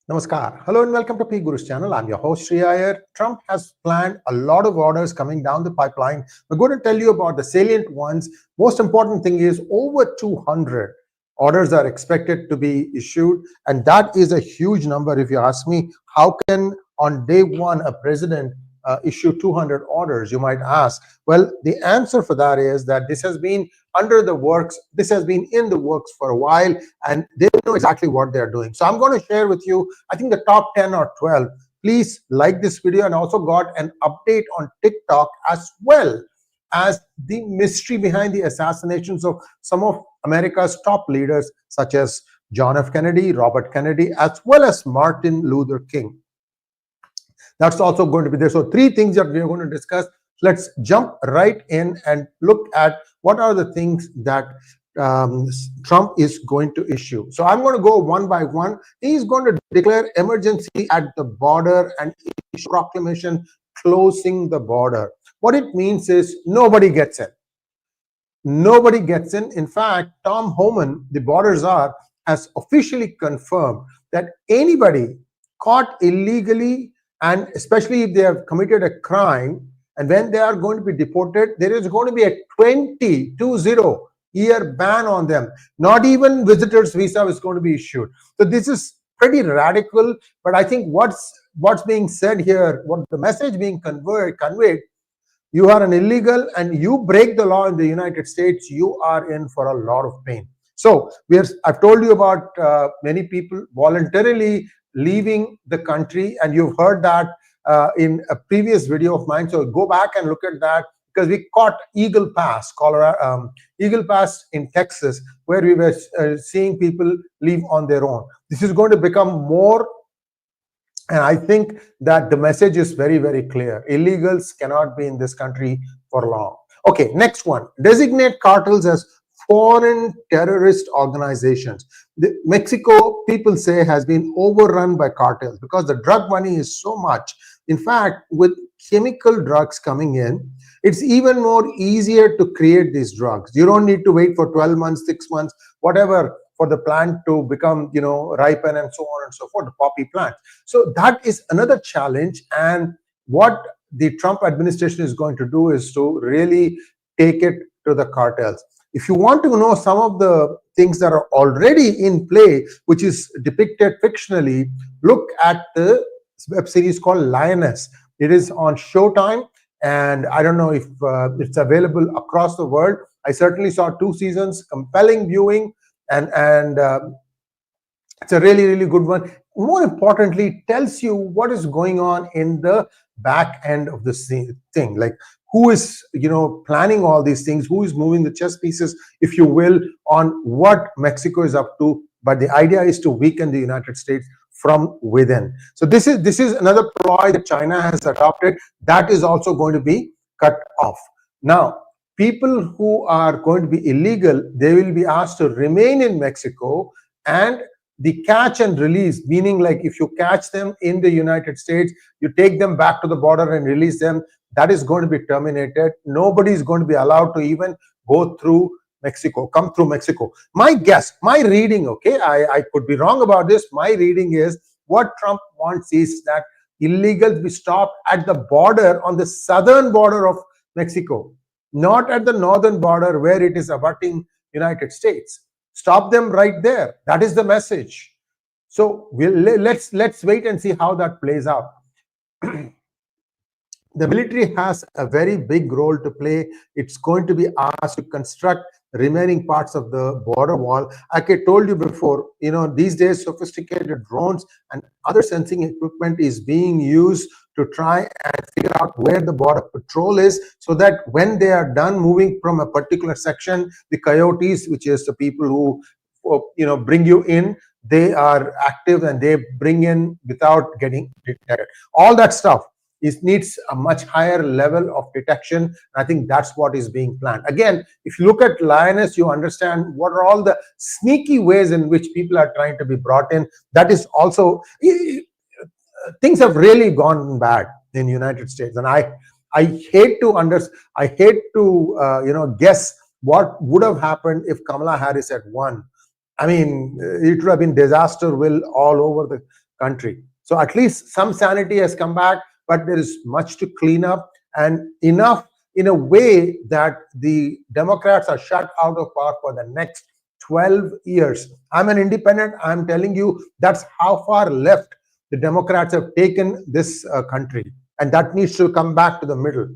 Namaskar. Hello and welcome to PGurus channel. I'm your host Sree Iyer. Trump has planned a lot of orders coming down the pipeline. We're going to tell you about the salient ones. Most important thing is over 200 orders are expected to be issued, and that is a huge number. If you ask me, how can on day one a president issue 200 orders, you might ask. Well, the answer for that is that this has been under the works, this has been in the works for a while, and they know exactly what they're doing. So I'm going to share with you, I think, the top 10 or 12. Please like this video, and also got an update on TikTok as well as the mystery behind the assassinations of some of America's top leaders, such as John F. Kennedy, Robert Kennedy, as well as Martin Luther King. That's also going to be there. So three things that we are going to discuss. Let's jump right in and look at what are the things that Trump is going to issue. So I'm going to go one by one. He's going to declare emergency at the border and issue proclamation closing the border. What it means is nobody gets in. Nobody gets in. In fact, Tom Homan, the border czar, has officially confirmed that anybody caught illegally, and especially if they have committed a crime, and when they are going to be deported, there is going to be a 20-year ban on them. Not even visitors visa is going to be issued. So this is pretty radical, but I think what's being said here, what the message being conveyed, you are an illegal and you break the law in the United States, you are in for a lot of pain. So I've told you about many people voluntarily leaving the country, and you've heard that in a previous video of mine. So go back and look at that, because we caught Eagle Pass, Colorado, Eagle Pass in Texas, where we were seeing people leave on their own. This is going to become more, and I think that the message is very, very clear. Illegals cannot be in this country for long. Okay, next one. Designate cartels as foreign terrorist organizations. Mexico, people say, has been overrun by cartels because the drug money is so much. In fact, with chemical drugs coming in, it's even more easier to create these drugs. You don't need to wait for 12 months, 6 months, whatever, for the plant to become, ripen and so on and so forth, the poppy plant. So that is another challenge. And what the Trump administration is going to do is to really take it to the cartels. If you want to know some of the things that are already in play, which is depicted fictionally, look at the web series called Lioness. It is on Showtime, and I don't know if it's available across the world. I certainly saw 2 seasons, compelling viewing, and it's a really, really good one. More importantly, it tells you what is going on in the back end of this thing, like who is planning all these things, who is moving the chess pieces, if you will, on what Mexico is up to. But the idea is to weaken the United States from within. So this is another ploy that China has adopted. That is also going to be cut off. Now, people who are going to be illegal, they will be asked to remain in Mexico, and the catch and release, meaning like if you catch them in the United States, you take them back to the border and release them, that is going to be terminated. Nobody is going to be allowed to even go through Mexico, come through Mexico. My guess, my reading, okay, I could be wrong about this. My reading is what Trump wants is that illegals be stopped at the border, on the southern border of Mexico, not at the northern border where it is abutting United States. Stop them right there. That is the message. So let's wait and see how that plays out. The military has a very big role to play. It's going to be asked to construct the remaining parts of the border wall. Like I told you before, these days sophisticated drones and other sensing equipment is being used to try and figure out where the border patrol is, so that when they are done moving from a particular section, the coyotes, which is the people who bring you in, they are active and they bring in without getting detected. All that stuff needs a much higher level of detection. I think that's what is being planned. Again, if you look at Lioness, you understand what are all the sneaky ways in which people are trying to be brought in. That is also, things have really gone bad in the United States, and I hate to guess what would have happened if Kamala Harris had won. I mean, it would have been disaster will all over country. So at least some sanity has come back, but there is much to clean up, and enough in a way that the Democrats are shut out of power for the next 12 years. I'm an independent. I'm telling you, that's how far left the Democrats have taken this country, and that needs to come back to the middle.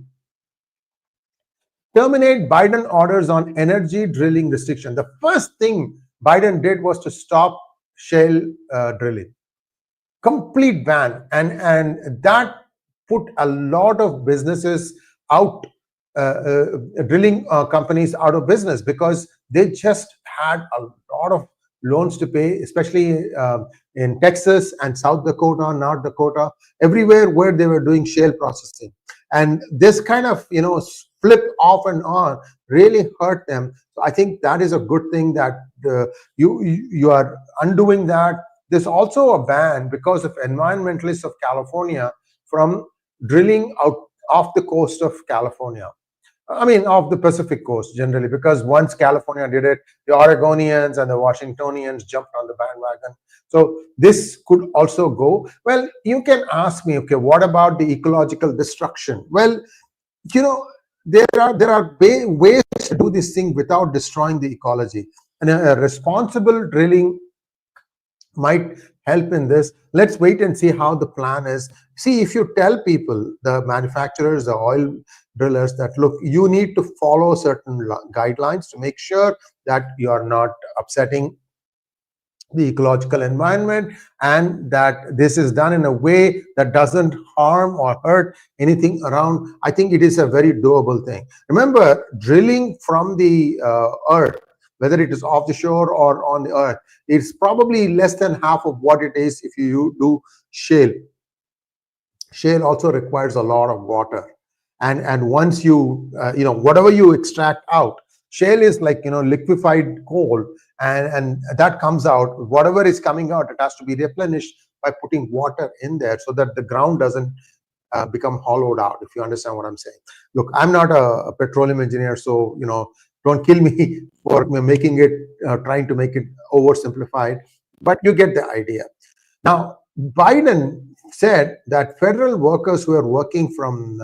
Terminate Biden orders on energy drilling restriction. The first thing Biden did was to stop shale drilling. Complete ban, and that put a lot of businesses out, drilling companies out of business, because they just had a lot of loans to pay, especially in Texas and South Dakota, North Dakota, everywhere where they were doing shale processing. And this kind of, flip off and on really hurt them. So I think that is a good thing that you are undoing that. There's also a ban because of environmentalists of California from drilling out off the coast of California. I mean, off the Pacific coast generally, because once California did it, the Oregonians and the Washingtonians jumped on the bandwagon. So this could also go. Well, you can ask me, okay, what about the ecological destruction? Well, there are ways to do this thing without destroying the ecology, and a responsible drilling might help in this. Let's wait and see how the plan is. See, if you tell people, the manufacturers, the oil drillers, that look, you need to follow certain guidelines to make sure that you are not upsetting the ecological environment, and that this is done in a way that doesn't harm or hurt anything around, I think it is a very doable thing. Remember, drilling from the earth, whether it is off the shore or on the earth, it's probably less than half of what it is if you do shale. Shale also requires a lot of water, and once you whatever you extract out, shale is like liquefied coal, and that comes out, whatever is coming out, it has to be replenished by putting water in there so that the ground doesn't become hollowed out, if you understand what I'm saying. Look, I'm not a petroleum engineer, so don't kill me for making it, trying to make it oversimplified, but you get the idea. Now, Biden said that federal workers who are working from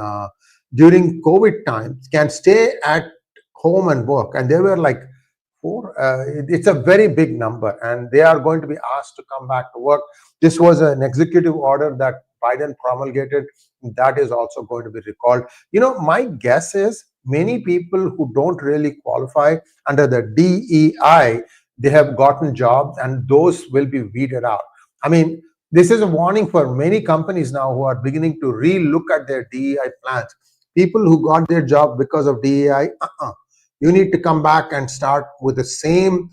during COVID times can stay at home and work, and they were like it's a very big number, and they are going to be asked to come back to work. This was an executive order that Biden promulgated. That is also going to be recalled. My guess is many people who don't really qualify under the DEI, they have gotten jobs, and those will be weeded out. I mean, this is a warning for many companies now who are beginning to re-look at their DEI plans. People who got their job because of DEI, you need to come back and start with the same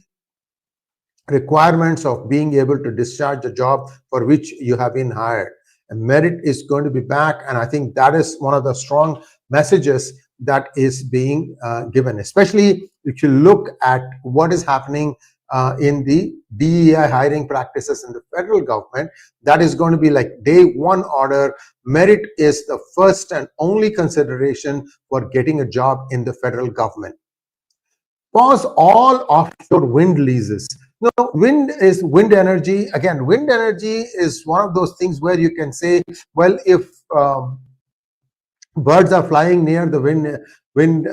requirements of being able to discharge the job for which you have been hired. And merit is going to be back, and I think that is one of the strong messages that is being given, especially if you look at what is happening in the DEI hiring practices in the federal government. That is going to be like day one order. Merit is the first and only consideration for getting a job in the federal government. Pause all offshore wind leases. Wind energy. Again, wind energy is one of those things where you can say, well, if birds are flying near the wind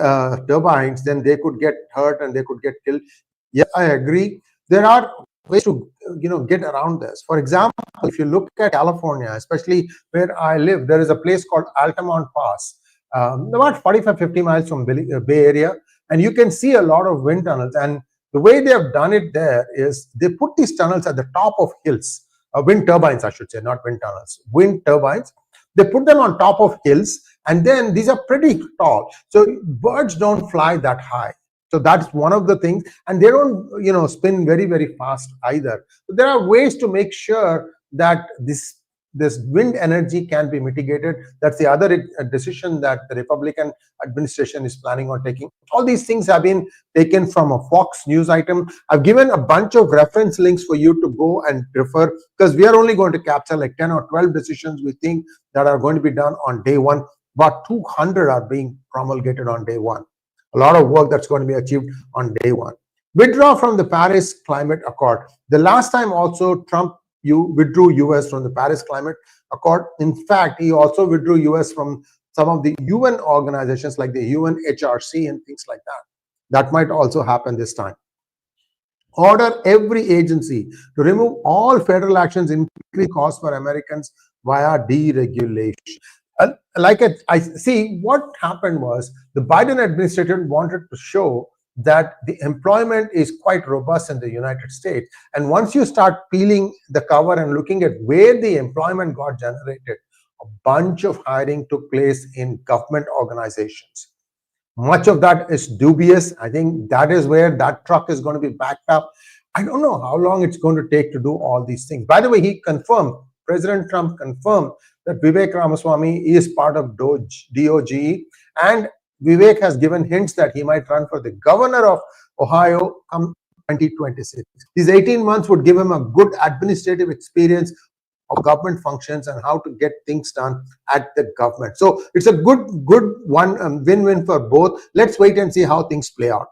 turbines, then they could get hurt and they could get killed. Yeah, I agree. There are ways to get around this. For example, if you look at California, especially where I live, there is a place called Altamont Pass, about 45-50 miles from Bay Area, and you can see a lot of wind tunnels. And the way they have done it there is they put these tunnels at the top of hills, wind turbines, I should say, not wind tunnels, wind turbines. They put them on top of hills, and then these are pretty tall, so birds don't fly that high. So that's one of the things, and they don't spin very, very fast either. So there are ways to make sure that this wind energy can be mitigated. That's the other decision that the Republican administration is planning on taking. All these things have been taken from a Fox News item. I've given a bunch of reference links for you to go and refer, because we are only going to capture like 10 or 12 decisions we think that are going to be done on day one. About 200 are being promulgated on day one. A lot of work that's going to be achieved on day one. Withdraw from the Paris Climate Accord. The last time also Trump withdrew US from the Paris Climate Accord. In fact, he also withdrew US from some of the UN organizations like the UNHRC and things like that. That might also happen this time. Order every agency to remove all federal actions increasing costs for Americans via deregulation. Like I see, what happened was the Biden administration wanted to show that the employment is quite robust in the United States. And once you start peeling the cover and looking at where the employment got generated, a bunch of hiring took place in government organizations. Much of that is dubious. I think that is where that truck is going to be backed up. I don't know how long it's going to take to do all these things. By the way, he confirmed, President Trump confirmed that Vivek Ramaswamy is part of DOGE, and Vivek has given hints that he might run for the governor of Ohio come 2026. These 18 months would give him a good administrative experience of government functions and how to get things done at the government. So it's a good one, win-win for both. Let's wait and see how things play out.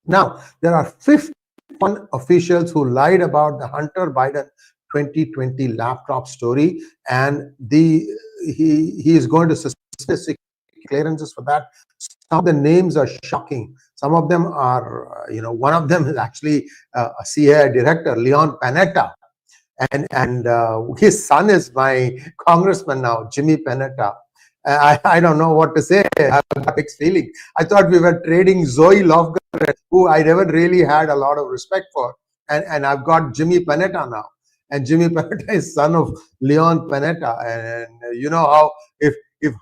Now, there are 51 officials who lied about the Hunter Biden 2020 laptop story, and he is going to suspend clearances for that. Some of the names are shocking. Some of them are, one of them is actually a CIA director, Leon Panetta. And his son is my congressman now, Jimmy Panetta. I don't know what to say. I have a mixed feeling. I thought we were trading 𝗏𝗏𝗏𝗏, who I never really had a lot of respect for. And I've got Jimmy Panetta now. And Jimmy Panetta is son of Leon Panetta. And you know how if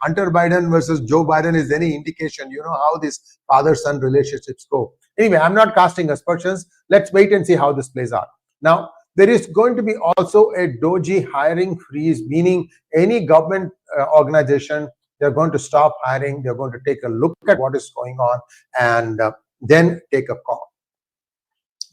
Hunter Biden versus Joe Biden is any indication, you know how these father-son relationships go. Anyway, I'm not casting aspersions. Let's wait and see how this plays out. Now, there is going to be also a DOGE hiring freeze, meaning any government organization, they're going to stop hiring. They're going to take a look at what is going on and then take a call.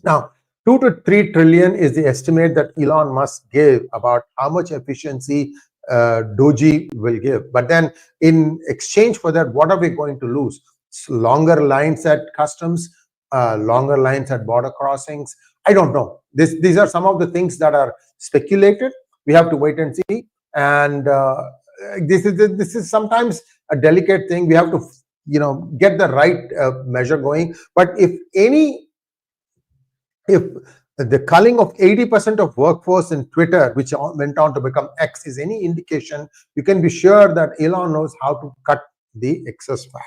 Now, 2 to 3 trillion is the estimate that Elon Musk gave about how much efficiency DOGE will give. But then in exchange for that, what are we going to lose? Longer lines at customs, longer lines at border crossings. I don't know. These are some of the things that are speculated. We have to wait and see. And this is sometimes a delicate thing. We have to, get the right measure going. But if the culling of 80% of workforce in Twitter, which went on to become X, is any indication, you can be sure that Elon knows how to cut the excess fat.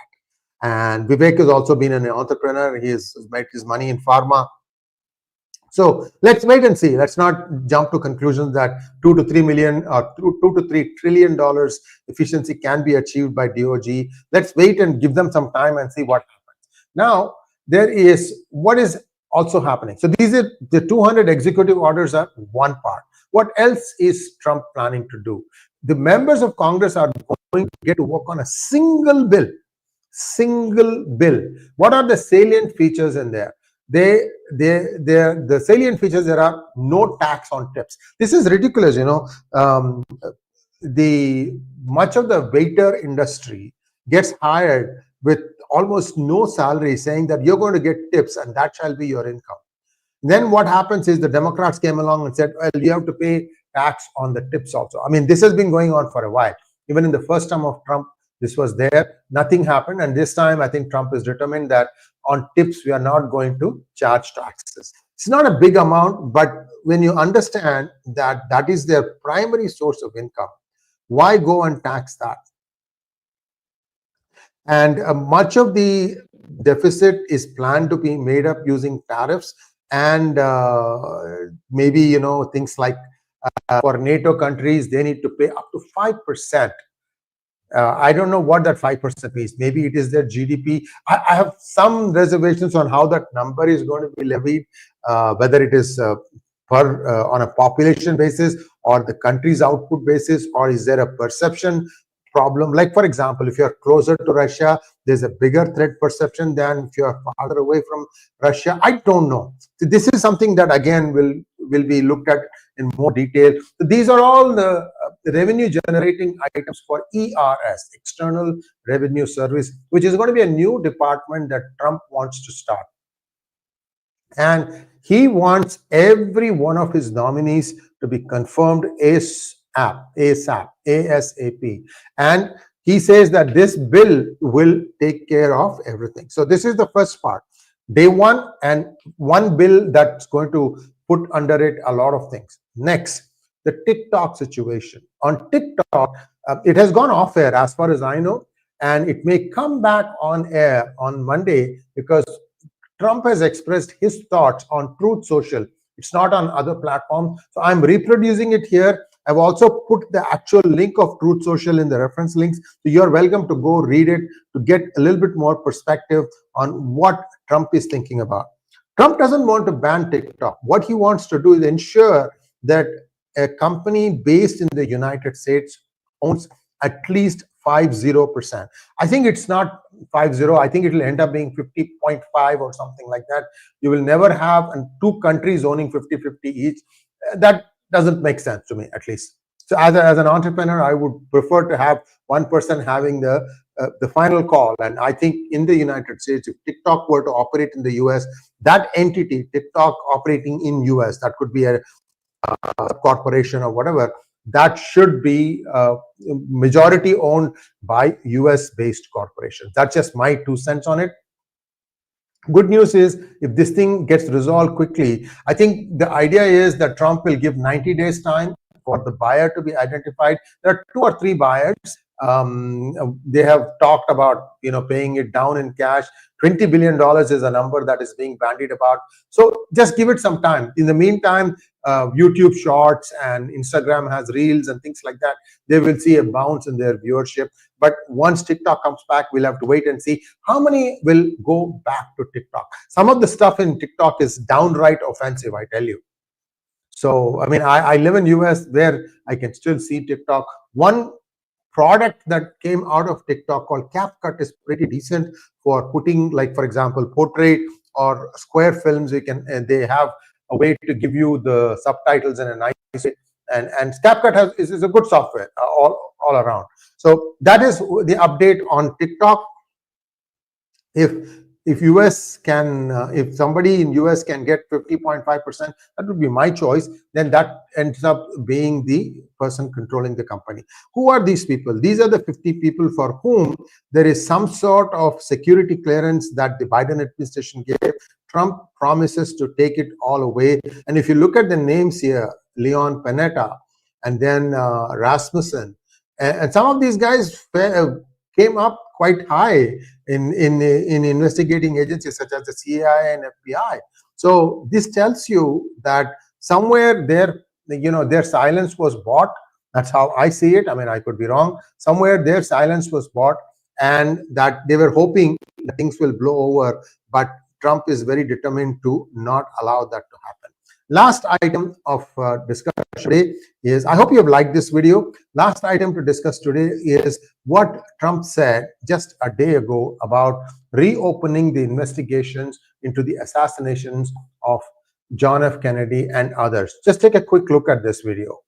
And Vivek has also been an entrepreneur. He has made his money in pharma. So let's wait and see. Let's not jump to conclusions that 2 to 3 million or 2 to 3 trillion dollars efficiency can be achieved by DOGE. Let's wait and give them some time and see what happens. Now, there is what is also happening. So these are the 200 executive orders are one part. What else is Trump planning to do? The members of Congress are going to get to work on a single bill. What are the salient features in there? The salient features, there are no tax on tips. This is ridiculous, much of the waiter industry gets hired with almost no salary, saying that you're going to get tips and that shall be your income. Then what happens is the Democrats came along and said, well, you have to pay tax on the tips also. I mean, this has been going on for a while. Even in the first term of Trump, this was there. Nothing happened. And this time, I think Trump is determined that on tips, we are not going to charge taxes. It's not a big amount, but when you understand that that is their primary source of income, why go and tax that? And much of the deficit is planned to be made up using tariffs and maybe, things like for NATO countries, they need to pay up to 5%. I don't know what that 5% means. Maybe it is their GDP. I have some reservations on how that number is going to be levied, whether it is on a population basis or the country's output basis, or is there a perception problem? Like, for example, if you're closer to Russia, there's a bigger threat perception than if you're farther away from Russia. I don't know. So this is something that, again, will be looked at in more detail. So these are all the revenue generating items for ERS, External Revenue Service, which is going to be a new department that Trump wants to start. and he wants every one of his nominees to be confirmed ASAP, and he says that this bill will take care of everything. So this is the first part, day one, and one bill that's going to put under it a lot of things. Next, the TikTok situation. On TikTok, it has gone off air as far as I know, and it may come back on air on Monday because Trump has expressed his thoughts on Truth Social. It's not on other platforms. So I'm reproducing it here. I've also put the actual link of Truth Social in the reference links. So you're welcome to go read it to get a little bit more perspective on what Trump is thinking about. Trump doesn't want to ban TikTok. What he wants to do is ensure that a company based in the United States owns at least 50%. I think it's not 50. I think it will end up being 50.5 or something like that. You will never have two countries owning 50-50 each. That doesn't make sense to me, at least. So as an entrepreneur, I would prefer to have one person having the final call. And I think in the United States, if TikTok were to operate in the US, that entity, TikTok operating in US, that could be a corporation or whatever, that should be majority owned by US based corporations. That's just my 2 cents on it. Good news is, if this thing gets resolved quickly, I think the idea is that Trump will give 90 days time for the buyer to be identified. There are 2 or 3 buyers. They have talked about paying it down in cash. $20 billion is a number that is being bandied about. So just give it some time. In the meantime, YouTube Shorts and Instagram has Reels and things like that. They will see a bounce in their viewership. But once TikTok comes back, we'll have to wait and see how many will go back to TikTok. Some of the stuff in TikTok is downright offensive, I tell you. So, I mean, I live in US where I can still see TikTok. One product that came out of TikTok called CapCut is pretty decent for putting, like, for example, portrait or square films. They have a way to give you the subtitles in a nice way, and CapCut is a good software all around. So that is the update on TikTok. If US can, if somebody in US can get 50.5%, that would be my choice. Then that ends up being the person controlling the company. Who are these people? These are the 50 people for whom there is some sort of security clearance that the Biden administration gave. Trump promises to take it all away. And if you look at the names here, Leon Panetta, and then Rasmussen, and some of these guys came up quite high in investigating agencies such as the CIA and FBI. So this tells you that somewhere their silence was bought. That's how I see it. I mean, I could be wrong. Somewhere their silence was bought, and that they were hoping that things will blow over. But Trump is very determined to not allow that to happen. Last item of discussion today is, I hope you have liked this video. Last item to discuss today is what Trump said just a day ago about reopening the investigations into the assassinations of John F. Kennedy and others. Just take a quick look at this video.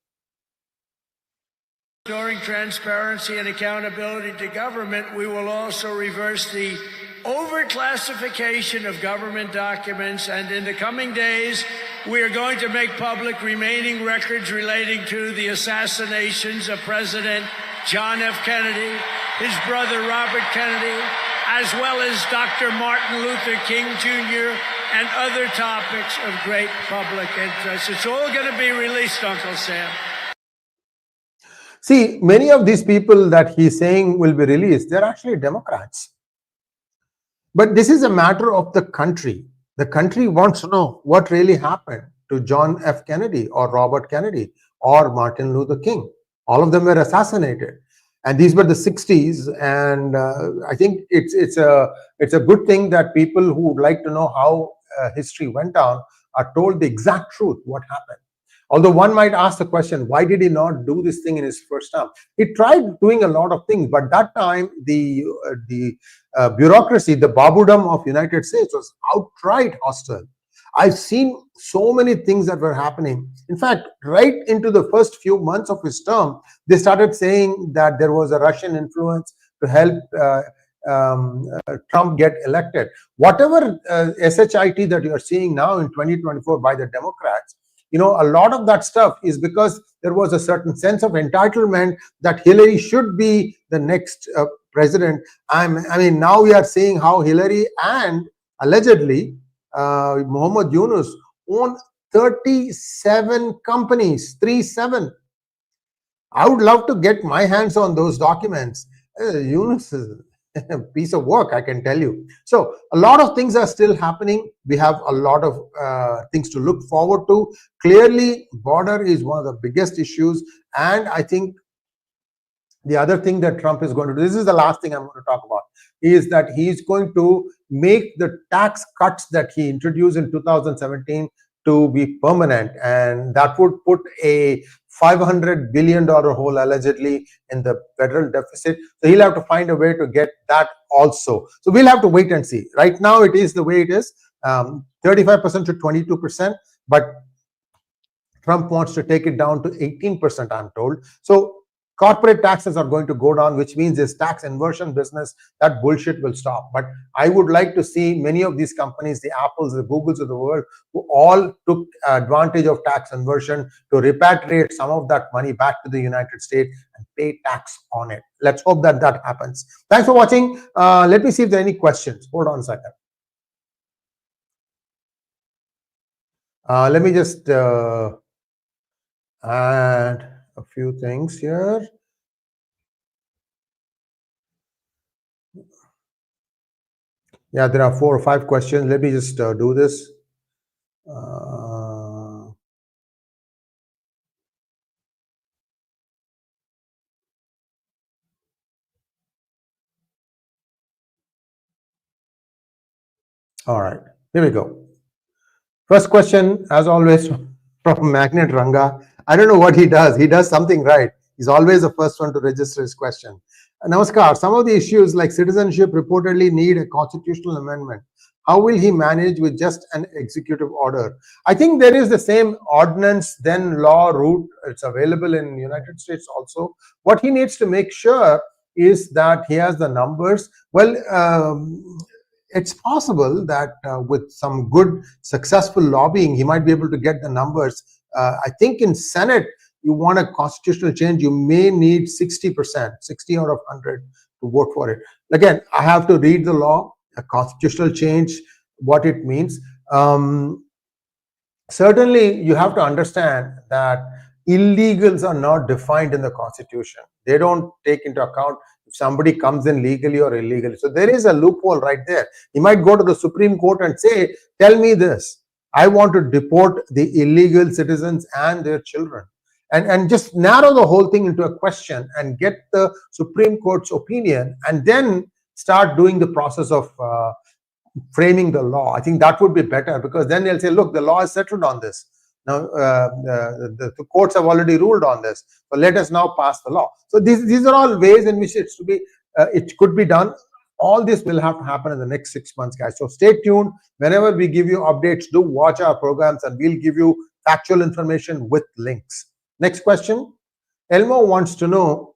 Restoring transparency and accountability to government, we will also reverse the overclassification of government documents, and in the coming days, we are going to make public remaining records relating to the assassinations of President John F. Kennedy, his brother Robert Kennedy, as well as Dr. Martin Luther King Jr., and other topics of great public interest. It's all going to be released, Uncle Sam. See, many of these people that he's saying will be released, they're actually Democrats. But this is a matter of the country. The country wants to know what really happened to John F. Kennedy or Robert Kennedy or Martin Luther King. All of them were assassinated. And these were the 60s. And I think it's a good thing that people who would like to know how history went down are told the exact truth, what happened. Although one might ask the question, why did he not do this thing in his first term? He tried doing a lot of things, but that time the bureaucracy, the babudom of United States was outright hostile. I've seen so many things that were happening. In fact, right into the first few months of his term, they started saying that there was a Russian influence to help Trump get elected. Whatever SHIT that you are seeing now in 2024 by the Democrats, a lot of that stuff is because there was a certain sense of entitlement that Hillary should be the next president. I mean, now we are seeing how Hillary and allegedly Muhammad Yunus own 37 companies, 37. I would love to get my hands on those documents. Yunus is a piece of work, I can tell you. So a lot of things are still happening. We have a lot of things to look forward to. Clearly, border is one of the biggest issues. And I think the other thing that Trump is going to do, this is the last thing I'm going to talk about, is that he's going to make the tax cuts that he introduced in 2017 to be permanent, and that would put a $500 billion hole allegedly in the federal deficit. So he'll have to find a way to get that also. So we'll have to wait and see. Right now it is the way it is, 35% to 22%, but Trump wants to take it down to 18%, I'm told. So corporate taxes are going to go down, which means this tax inversion business, that bullshit will stop. But I would like to see many of these companies, the Apples, the Googles of the world, who all took advantage of tax inversion to repatriate some of that money back to the United States and pay tax on it. Let's hope that that happens. Thanks for watching. Let me see if there are any questions. Hold on a second. Let me just add a few things here. Yeah, there are 4 or 5 questions. Let me just do this. All right, here we go. First question, as always, from Magnet Ranga. I don't know what he does. He does something right. He's always the first one to register his question. Namaskar. Some of the issues like citizenship reportedly need a constitutional amendment. How will he manage with just an executive order? I think there is the same ordinance, then law route. It's available in the United States also. What he needs to make sure is that he has the numbers. Well, it's possible that with some good, successful lobbying, he might be able to get the numbers. I think in Senate, you want a constitutional change, you may need 60%, 60 out of 100 to vote for it. Again, I have to read the law, a constitutional change, what it means. Certainly, you have to understand that illegals are not defined in the Constitution. They don't take into account if somebody comes in legally or illegally. So there is a loophole right there. He might go to the Supreme Court and say, tell me this. I want to deport the illegal citizens and their children. And just narrow the whole thing into a question and get the Supreme Court's opinion, and then start doing the process of framing the law. I think that would be better, because then they'll say, look, the law is settled on this. Now, the courts have already ruled on this. So let us now pass the law. So these are all ways in which it's to be, it could be done. All this will have to happen in the next 6 months, guys. So stay tuned. Whenever we give you updates, do watch our programs, and we'll give you factual information with links. Next question. Elmo wants to know,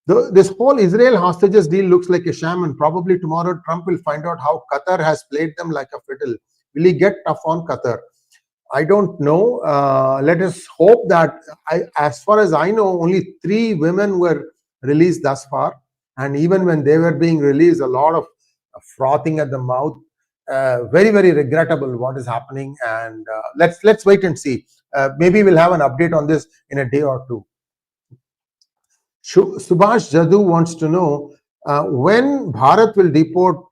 this whole Israel hostages deal looks like a sham, and probably tomorrow Trump will find out how Qatar has played them like a fiddle. Will he get tough on Qatar? I don't know. Let us hope that, as far as I know, only 3 women were released thus far. And even when they were being released, a lot of frothing at the mouth. Very, very regrettable what is happening. And let's wait and see. Maybe we'll have an update on this in a day or 2. Subhash Jadoo wants to know when Bharat will deport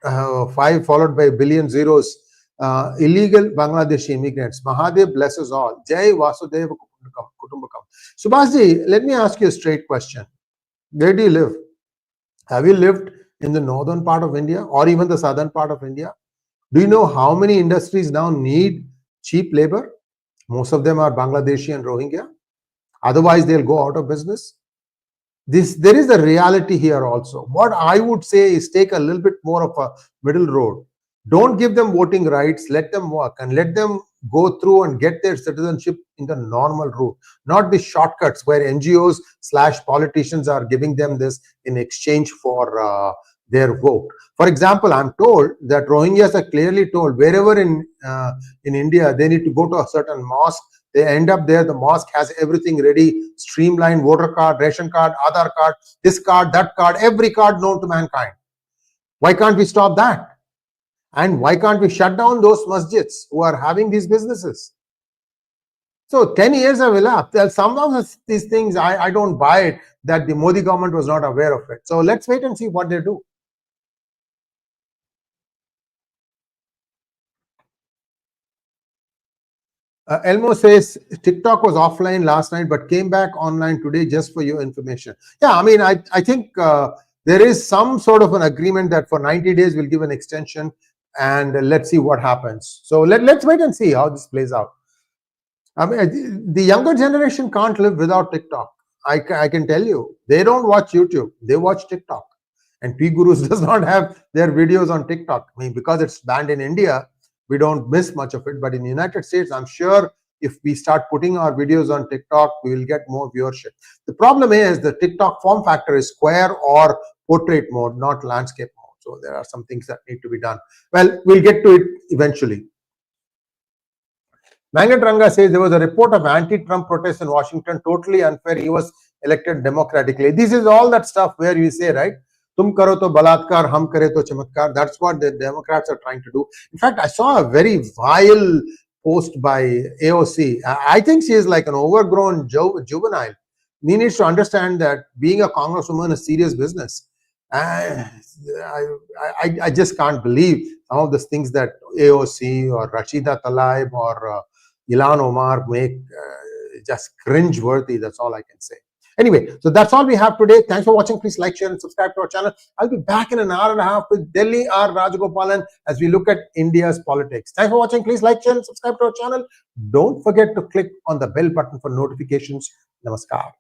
5 followed by billion zeros illegal Bangladeshi immigrants. Mahadev bless us all. Jai Vasudeva Kutumbakam. Subhashji, let me ask you a straight question. Where do you live? Have you lived in the northern part of India or even the southern part of India? Do you know how many industries now need cheap labor? Most of them are Bangladeshi and Rohingya. Otherwise, they'll go out of business. There is a reality here also. What I would say is take a little bit more of a middle road. Don't give them voting rights. Let them work and let them go through and get their citizenship in the normal route, not the shortcuts where NGOs / politicians are giving them this in exchange for their vote. For example, I'm told that Rohingyas are clearly told wherever in India they need to go to a certain mosque. They end up there. The mosque has everything ready, streamlined voter card, ration card, Aadhaar card, this card, that card, every card known to mankind. Why can't we stop that? And why can't we shut down those masjids who are having these businesses? So 10 years have elapsed. Some of these things, I don't buy it that the Modi government was not aware of it. So let's wait and see what they do. Elmo says TikTok was offline last night but came back online today, just for your information. Yeah, I mean, I think there is some sort of an agreement that for 90 days we'll give an extension, and let's see what happens. So let's wait and see how this plays out. I mean, the younger generation can't live without TikTok. I can tell you, they don't watch YouTube, they watch TikTok. And PGurus does not have their videos on TikTok. I mean, because it's banned in India, we don't miss much of it. But in the United States, I'm sure if we start putting our videos on TikTok, we will get more viewership. The problem is the TikTok form factor is square or portrait mode, not landscape mode. So there are some things that need to be done. Well, we'll get to it eventually. Mangatranga says there was a report of anti-Trump protests in Washington, totally unfair. He was elected democratically. This is all that stuff where you say, right? Tum karo to balatkar, hum kare to chamatkar. That's what the Democrats are trying to do. In fact, I saw a very vile post by AOC. I think she is like an overgrown juvenile. He needs to understand that being a congresswoman is serious business. I just can't believe some of the things that AOC or Rashida Tlaib or Ilhan Omar make just cringe-worthy. That's all I can say. Anyway, so that's all we have today. Thanks for watching. Please like, share, and subscribe to our channel. I'll be back in an hour and a half with Delhi R. Rajagopalan as we look at India's politics. Thanks for watching. Please like, share, and subscribe to our channel. Don't forget to click on the bell button for notifications. Namaskar.